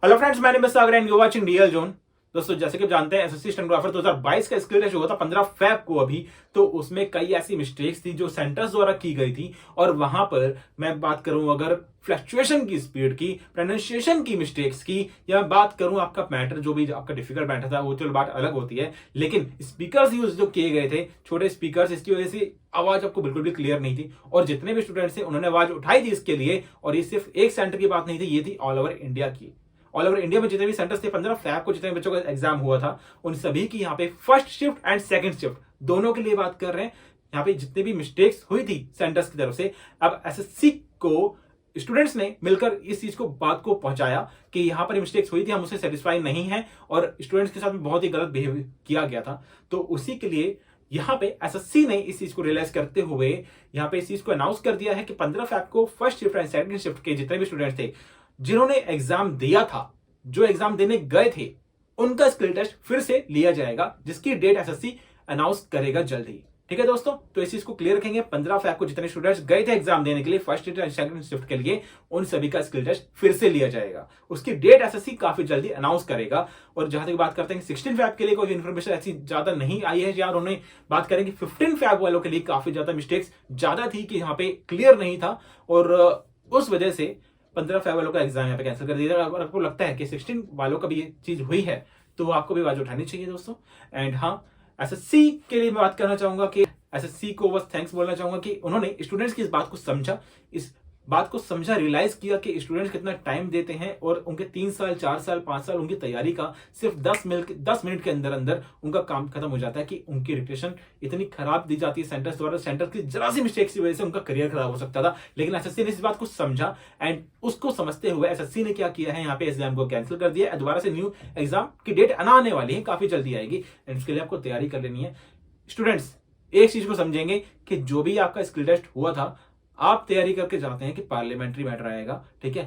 Hello friends, मैंने miss Sagar and you watching real zone. दोस्तों, जैसे कि आप जानते हैं एसएससी स्टेनोग्राफर 2022 का स्किल टेस्ट हुआ था 15 फेब को अभी। तो उसमें कई ऐसी मिस्टेक्स थी जो सेंटर्स द्वारा की गई थी। और वहां पर मैं बात करूं अगर फ्लक्चुएशन की स्पीड की, प्रोनाउंसिएशन की मिस्टेक्स की, या मैं बात करूं आपका मैटर जो भी आपका डिफिकल्ट मैटर था, वो चलो बात अलग होती है। लेकिन स्पीकर्स यूज जो किए गए थे, छोटे स्पीकर्स, इसकी वजह से आवाज आपको बिल्कुल भी क्लियर नहीं थी। और जितने भी स्टूडेंट्स थे उन्होंने आवाज उठाई थी इसके लिए। और ये सिर्फ एक सेंटर की बात नहीं थी, ये थी ऑल ओवर इंडिया की। ऑल ओवर इंडिया में जितने भी सेंटर्स थे, 15 फैब को जितने बच्चों का एग्जाम हुआ था, उन सभी की यहाँ पे first shift and second shift दोनों के लिए बात कर रहे हैं। यहाँ पे जितनी भी मिस्टेक्स हुई थी सेंटर्स की तरफ से, अब एसएससी को स्टूडेंट्स ने मिलकर इस चीज को बात को पहुंचाया कि यहाँ पर मिस्टेक्स हुई थी, हम उससे सेटिस्फाई नहीं है और स्टूडेंट्स के साथ में बहुत ही गलत बिहेव किया गया था। तो उसी के लिए यहाँ पे एसएससी ने इस चीज को रियलाइज करते हुए यहाँ पे इस चीज को अनाउंस कर दिया है कि 15 फैब को first shift and second shift के जितने भी स्टूडेंट्स थे, जिन्होंने एग्जाम दिया था, जो एग्जाम देने गए थे, उनका स्किल टेस्ट फिर से लिया जाएगा, जिसकी डेट एसएससी अनाउंस करेगा जल्द ही। ठीक है दोस्तों, तो इस चीज को क्लियर रखेंगे। 15 फैब को जितने स्टूडेंट्स गए थे एग्जाम देने के लिए first shift and second shift के लिए, उन सभी का स्किल टेस्ट फिर से लिया जाएगा। उसकी डेट एसएससी काफी जल्दी अनाउंस करेगा। और जहां तक बात करते हैं 16 फैब के लिए कोई इन्फॉर्मेशन ऐसी ज्यादा नहीं आई है। यार उन्होंने बात करेंगे 15 फैब वालों के लिए काफी ज्यादा मिस्टेक्स ज्यादा थी कि यहाँ पे क्लियर नहीं था, और उस वजह से 15 फैब वालों का एग्जाम यहाँ पे कैंसिल कर दिया। अगर आपको लगता है कि 16 वालों का भी ये चीज हुई है, तो आपको भी आवाज उठानी चाहिए दोस्तों। एंड हाँ, एसएससी के लिए मैं बात करना चाहूंगा कि एसएससी को बस थैंक्स बोलना चाहूंगा कि उन्होंने स्टूडेंट्स की इस बात को समझा, इस बात को समझा, रियलाइज किया कि स्टूडेंट्स कितना टाइम देते हैं और उनके 3 साल 4 साल 5 साल उनकी तैयारी का सिर्फ 10 मिनट के अंदर अंदर उनका काम खत्म हो जाता है। कि उनकी रिटेशन इतनी खराब दी जाती है सेंटर्स द्वारा, सेंटर की जरा सी मिस्टेक्स की वजह से उनका करियर खराब हो सकता था। लेकिन एसएससी ने इस बात को समझा एंड उसको समझते हुए एसएससी ने क्या किया है, यहाँ पे एग्जाम को कैंसिल कर दिया। दोबारा से न्यू एग्जाम की डेट आने वाली है, काफी जल्दी आएगी एंड उसके लिए आपको तैयारी कर लेनी है। स्टूडेंट्स एक चीज को समझेंगे कि जो भी आपका स्किल टेस्ट हुआ था, आप तैयारी करके जाते हैं कि पार्लियामेंट्री मैटर आएगा। ठीक है,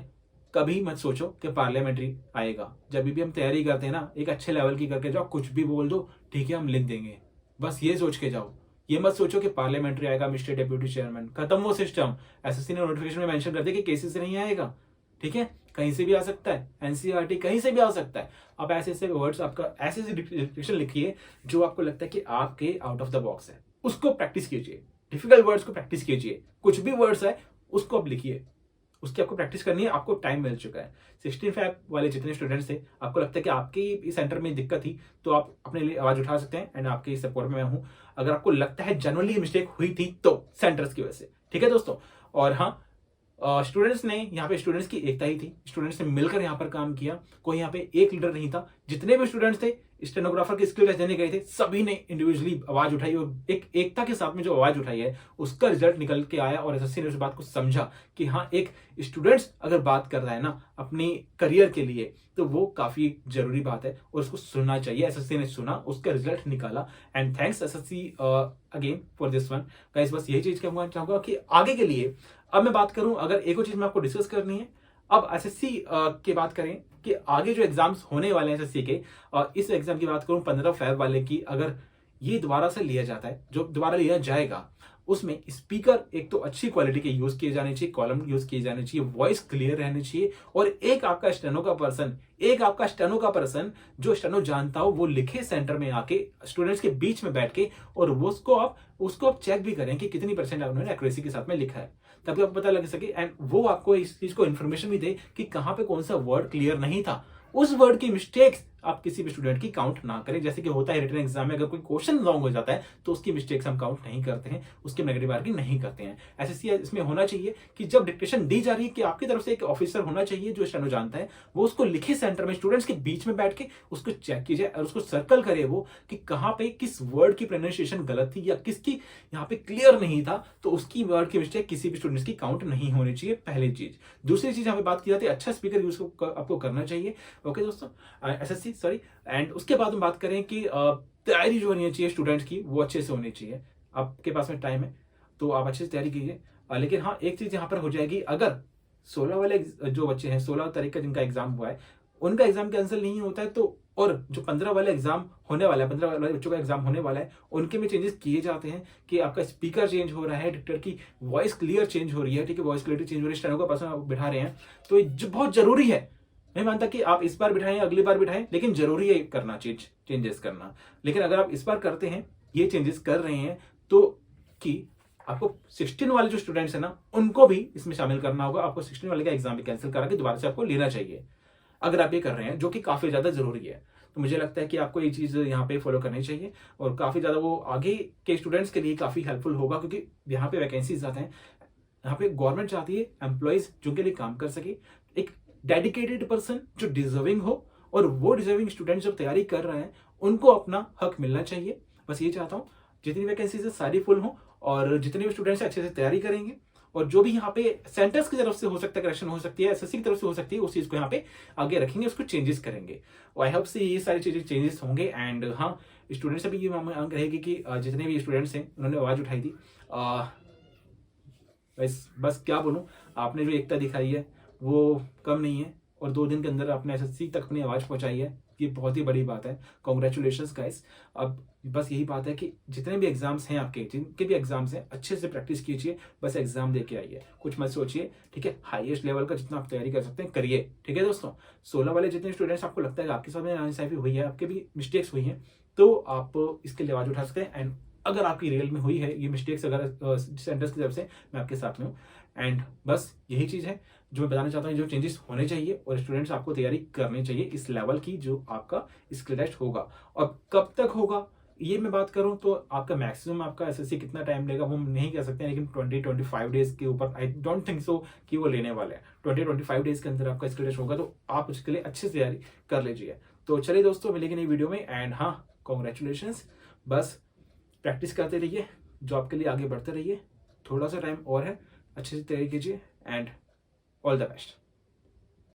कभी मत सोचो कि पार्लियामेंट्री आएगा। जब भी हम तैयारी करते हैं ना, एक अच्छे लेवल की करके जाओ, कुछ भी बोल दो, ठीक है हम लिख देंगे, बस ये सोच के जाओ। ये मत सोचो कि पार्लियामेंट्री आएगा, मिस्टर डेप्यूटी चेयरमैन, खत्म वो सिस्टम। एसएससी ने नोटिफिकेशन में मेंशन कर दिया कि केसेस से नहीं आएगा। ठीक है, कहीं से भी आ सकता है, एनसीईआरटी कहीं से भी आ सकता है। आप ऐसे ऐसे वर्ड्स, आपका ऐसे ऐसे डिक्टेशन लिखिए जो आपको लगता है कि आपके आउट ऑफ द बॉक्स है, उसको प्रैक्टिस कीजिए। डिफिकल्ट वर्ड्स को प्रैक्टिस कीजिए, कुछ भी वर्ड्स है उसको आप लिखिए, उसकी आपको प्रैक्टिस करनी है। आपको टाइम मिल चुका है। 16 फैब वाले जितने स्टूडेंट्स थे, आपको लगता है कि आपके इस सेंटर में दिक्कत थी, तो आप अपने लिए आवाज उठा सकते हैं एंड आपके सपोर्ट में मैं हूं। अगर आपको लगता है जनरली मिस्टेक हुई थी तो सेंटर्स की वजह से, ठीक है दोस्तों। और हाँ, स्टूडेंट्स ने यहाँ पे, स्टूडेंट्स की एकता ही थी, स्टूडेंट्स ने मिलकर यहाँ पर काम किया। कोई यहाँ पे एक लीडर नहीं था। जितने भी स्टूडेंट्स थे स्टेनोग्राफर के स्किल टेस्ट देने गए थे, सभी ने इंडिविजुअली आवाज उठाई और एक एकता के साथ में जो आवाज उठाई है उसका रिजल्ट निकल के आया। और एसएससी ने उस बात को समझा कि हाँ, एक स्टूडेंट्स अगर बात कर रहा है ना अपनी करियर के लिए, तो वो काफी जरूरी बात है और उसको सुनना चाहिए। एसएससी ने सुना, उसका रिजल्ट निकाला and thanks SSC again for this one guys. बस यही चीज कहना चाहूंगा कि आगे के लिए अब मैं बात करूं, अगर एक और चीज मैं आपको डिस्कस करनी है, अब एसएससी की बात करें कि आगे जो एग्जाम्स होने वाले हैं एसएससी के, इस एग्जाम की बात करूं 15 फैब वाले की, अगर ये दोबारा से लिया जाता है, जो दोबारा लिया जाएगा, उसमें स्पीकर एक तो अच्छी क्वालिटी के यूज किए जाने चाहिए, कॉलम यूज किए जाने चाहिए, वॉइस क्लियर रहनी चाहिए, और एक आपका स्टेनो का पर्सन जो स्टेनो जानता हो वो लिखे सेंटर में आके स्टूडेंट्स के बीच में बैठ के, और वो उसको आप चेक भी करें कि कितनी परसेंट उन्होंने एक्यूरेसी के साथ में लिखा है, तभी आपको पता लग सके एंड वो आपको इस चीज को इन्फॉर्मेशन भी दे कि कहां पे कौन सा वर्ड क्लियर नहीं था। उस वर्ड की मिस्टेक्स आप किसी भी स्टूडेंट की काउंट ना करें। जैसे कि होता है रिटन एग्जाम में, अगर कोई क्वेश्चन रॉन्ग हो जाता है तो उसकी मिस्टेक्स हम काउंट नहीं करते हैं, उसके नेगेटिव मार्किंग नहीं करते हैं। एसएससी इसमें होना चाहिए कि जब डिक्टेशन दी जा रही है कि आपकी तरफ से एक ऑफिसर होना चाहिए जो स्टेनो जानता है, वो उसको लिखे सेंटर में स्टूडेंट्स के बीच में बैठ के उसको चेक कीजिए और उसको सर्कल करे वो कि कहां पे किस वर्ड की प्रोनाउंसिएशन गलत थी या किसकी यहाँ पे क्लियर नहीं था, तो उसकी वर्ड की मिस्टेक किसी भी स्टूडेंट्स की काउंट नहीं होनी चाहिए, पहली चीज। दूसरी चीज यहाँ पे बात की जाती है, अच्छा स्पीकर यूज आपको करना चाहिए। ओके दोस्तों, एसएससी सॉरी। एंड उसके बाद हम बात करें कि तैयारी जो होनी चाहिए स्टूडेंट्स की, वो अच्छे से होनी चाहिए। आपके पास में टाइम है तो आप अच्छे से तैयारी कीजिए। लेकिन हाँ, एक चीज यहाँ पर हो जाएगी, अगर 16 वाले जो बच्चे हैं, 16 तारीख का जिनका एग्जाम हुआ है, उनका एग्जाम कैंसिल नहीं होता है, तो और जो 15 वाले एग्जाम होने वाला है, 15 वाले बच्चों का एग्जाम होने वाला है, उनके में चेंजेस किए जाते हैं कि आपका स्पीकर चेंज हो रहा है, डिक्टर की वॉइस क्लियर चेंज हो रही है, ठीक है, वॉइस क्लियरिटी चेंज हो रही है, स्टेनो का पर्सन आप बिठा रहे हैं, तो ये बहुत जरूरी है मैं मानता कि आप इस बार बिठाएं अगली बार बिठाएं, लेकिन जरूरी है करना चेंजेस करना। लेकिन अगर आप इस बार करते हैं, ये चेंजेस कर रहे हैं, तो कि आपको 16 वाले जो स्टूडेंट्स हैं ना, उनको भी इसमें शामिल करना होगा। आपको 16 वाले का एग्जाम भी कैंसिल करा के दोबारा से आपको लेना चाहिए, अगर आप ये कर रहे हैं, जो कि काफी ज्यादा जरूरी है। तो मुझे लगता है कि आपको ये चीज यहाँ पे फॉलो करनी चाहिए, और काफी ज्यादा वो आगे के स्टूडेंट्स के लिए काफी हेल्पफुल होगा, क्योंकि यहाँ पे वैकेंसीज आते हैं। यहाँ पे गवर्नमेंट चाहती है एम्प्लॉयज जिनके लिए काम कर सके, एक डेडिकेटेड पर्सन जो डिजर्विंग हो, और वो डिजर्विंग स्टूडेंट जब तैयारी कर रहे हैं उनको अपना हक मिलना चाहिए। बस ये चाहता हूँ जितनी वैकेंसीज है सारी फुल हो, और जितने भी स्टूडेंट्स अच्छे से तैयारी करेंगे, और जो भी यहाँ पे सेंटर्स की तरफ से हो सकता है करेक्शन हो सकती है, एसएससी की तरफ से हो सकती है, उस चीज को यहाँ पे आगे रखेंगे, उसको चेंजेस करेंगे। आई होप से ये सारी चीजें चेंजेस होंगे। एंड हाँ, स्टूडेंट्स से भी ये मांग रहेगी कि जितने भी स्टूडेंट्स हैं उन्होंने आवाज उठाई थी, बस क्या बोलूं, आपने जो एकता दिखाई है वो कम नहीं है, और 2 दिन के अंदर आपने एसएससी तक अपनी आवाज पहुंचाई है, ये बहुत ही बड़ी बात है। Congratulations guys. अब बस यही बात है कि जितने भी एग्जाम्स हैं आपके, जिनके भी एग्जाम्स हैं, अच्छे से प्रैक्टिस कीजिए, बस एग्जाम दे के आइए, कुछ मत सोचिए, ठीक है। हाईएस्ट लेवल का जितना आप तैयारी कर सकते हैं करिए, ठीक है दोस्तों। 16 वाले जितने स्टूडेंट्स आपको लगता है आपके साथ में नाइंसाफी हुई है, आपके भी मिस्टेक्स हुई हैं, तो आप इसके लिए आवाज उठा सकते हैं। एंड अगर आपकी रियल में हुई है ये मिस्टेक्स, अगर सेंटर्स की तरफ से, मैं आपके साथ में हूँ। एंड बस यही चीज है जो मैं बताना चाहता हूँ, जो चेंजेस होने चाहिए, और स्टूडेंट्स आपको तैयारी करनी चाहिए इस लेवल की जो आपका स्किल टेस्ट होगा। और कब तक होगा ये मैं बात करूं तो आपका मैक्सिमम आपका एसएससी कितना टाइम लेगा वो हम नहीं कह सकते हैं, लेकिन 20-25 डेज के ऊपर आई डोंट थिंक सो कि वो लेने वाले हैं। 20-25 डेज के अंदर आपका स्किल टेस्ट होगा, तो आप उसके लिए अच्छे से तैयारी कर लीजिए। तो चलिए दोस्तों, मिलेंगे नई वीडियो में। एंड हाँ, कॉन्ग्रेचुलेशंस। बस प्रैक्टिस करते रहिए, जॉब के लिए आगे बढ़ते रहिए, थोड़ा सा टाइम और है, अच्छे से तैयारी कीजिए, एंड ऑल द बेस्ट।